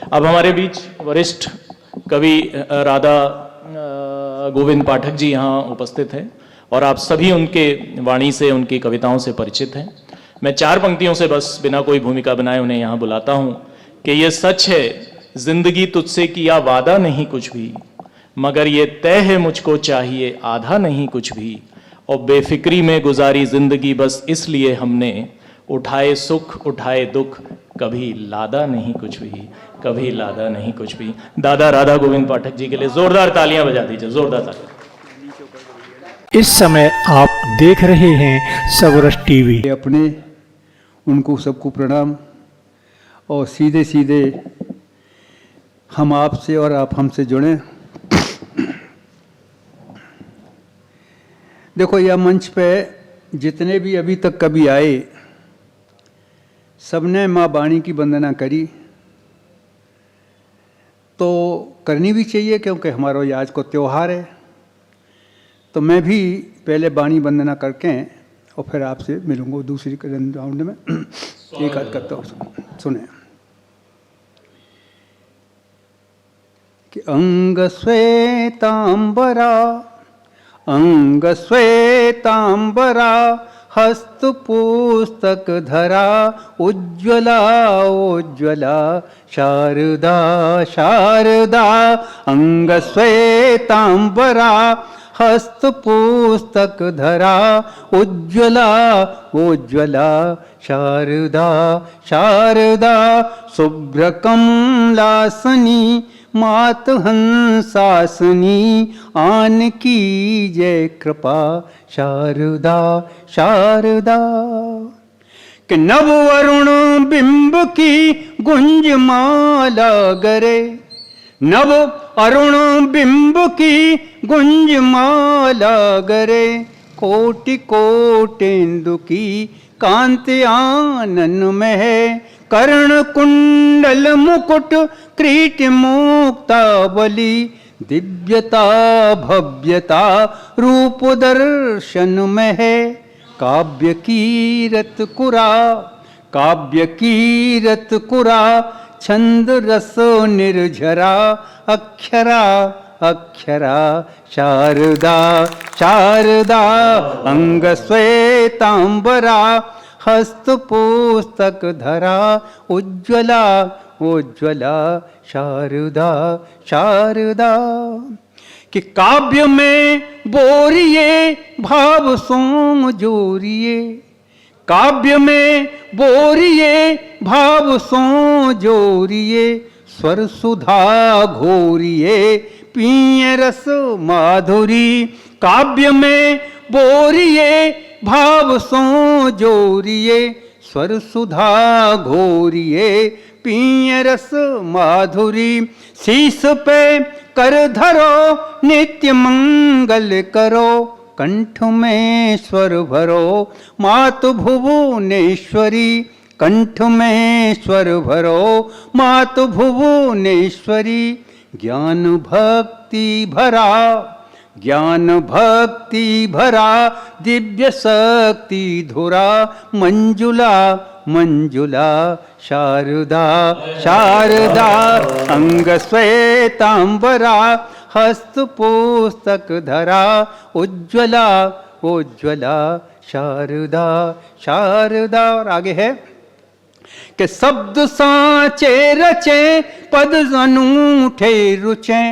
अब हमारे बीच वरिष्ठ कवि राधा गोविंद पाठक जी यहाँ उपस्थित हैं और आप सभी उनके वाणी से, उनकी कविताओं से परिचित हैं। मैं 4 पंक्तियों से बस बिना कोई भूमिका बनाए उन्हें यहाँ बुलाता हूँ कि ये सच है जिंदगी तुझसे किया वादा नहीं कुछ भी, मगर ये तय है मुझको चाहिए आधा नहीं कुछ भी, और बेफिक्री में गुजारी जिंदगी बस इसलिए हमने, उठाए सुख उठाए दुख कभी लादा नहीं कुछ भी, कभी लादा नहीं कुछ भी। दादा राधा गोविंद पाठक जी के लिए जोरदार तालियां बजा दीजिए, जोरदार तालियां। इस समय आप देख रहे हैं सबरस टीवी। अपने उनको सबको प्रणाम, और सीधे सीधे हम आपसे और आप हमसे जुड़ें। देखो, यह मंच पे जितने भी अभी तक कभी आए, सबने माँ वाणी की वंदना करी, तो करनी भी चाहिए क्योंकि हमारा ये आज को त्यौहार है। तो मैं भी पहले वाणी वंदना करके और फिर आपसे मिलूंगा दूसरी राउंड में। एक आध करता हूँ, सुने कि अंग श्वेतांबरा, अंग श्वेतांबरा, हस्त पुस्तक धरा, उज्ज्वला उज्ज्वला शारदा शारदा। अंग श्वेतांबरा, हस्त पुस्तक धरा, उज्ज्वला उज्ज्वला शारदा शारदा। शुभ्र कमलासनी, मात हंसासनी, आन की जय कृपा शारदा शारदा। कि नव वरुण बिंब की गुंजमाला गरे, नव अरुण बिंब की गुंजमाला गरे, कोटि कोटेन्दु की कांति आनन में है, कर्ण कुंडल मुकुट क्रीट मुक्तावली, दिव्यता भव्यता रूप दर्शन में है। काव्य कीरत कुरा, काव्य कीरत कुरा, छंद रस निर्झरा, अक्षरा अक्षरा शारदा शारदा। अंग श्वेतांबरा, हस्त पुस्तक धरा, उज्ज्वला उज्ज्वला शारदा शारदा। कि काव्य में बोरिए भाव सोम जोरिए, काव्य में बोरिए भाव सो जोरिए, स्वर सुधा घोरिए पिय रस माधुरी। काव्य में बोरिए भाव सो जोरिए, स्वर सुधा घोरिए पिय रस माधुरी। शीश पे कर धरो नित्य मंगल करो, कंठ में स्वर भरो मातु भुवनेश्वरी। कंठ में स्वर भरो मातु भुवनेश्वरी। ज्ञान भक्ति भरा, ज्ञान भक्ति भरा, दिव्य शक्ति धुरा, मंजुला मंजुला शारदा शारदा। अंग श्वेतांबरा, हस्त पुस्तक धरा, उज्ज्वला उज्ज्वला शारदा शारदा। और आगे है कि शब्द सांचे रचे, पद अनूठे रुचे।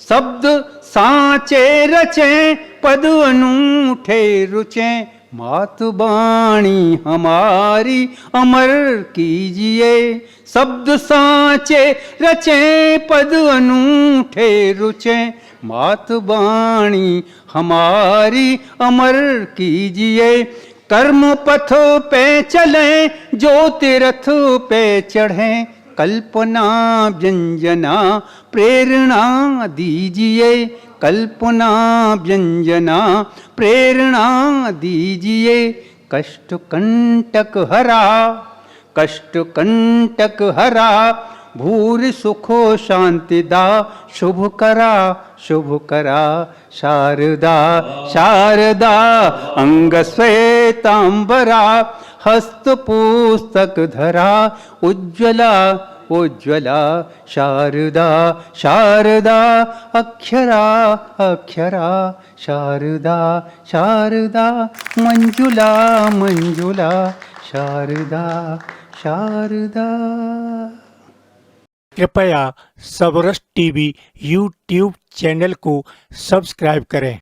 शब्द सांचे रचे, पद अनूठे रुचे। मात वाणी हमारी अमर कीजिए। शब्द सांचे रचे, पद अनूठे रुचे। मात वाणी हमारी अमर कीजिए। कर्म पथ पे चले, ज्योतिरथ पे चढ़े। कल्पना व्यंजना प्रेरणा दीजिए। कल्पना व्यंजना प्रेरणा दीजिए। कष्ट कंटक हरा, कष्ट कंटक हरा, भूरि सुखो शांतिदा। शुभ करा शारदा शारदा। अंग श्वेतांबरा, हस्त पुस्तक धरा, उज्ज्वला उज्ज्वला शारदा शारदा अक्षरा अक्षरा शारदा शारदा मंजुला मंजुला शारदा शारदा। कृपया सबरस टीवी यूट्यूब चैनल को सब्सक्राइब करें।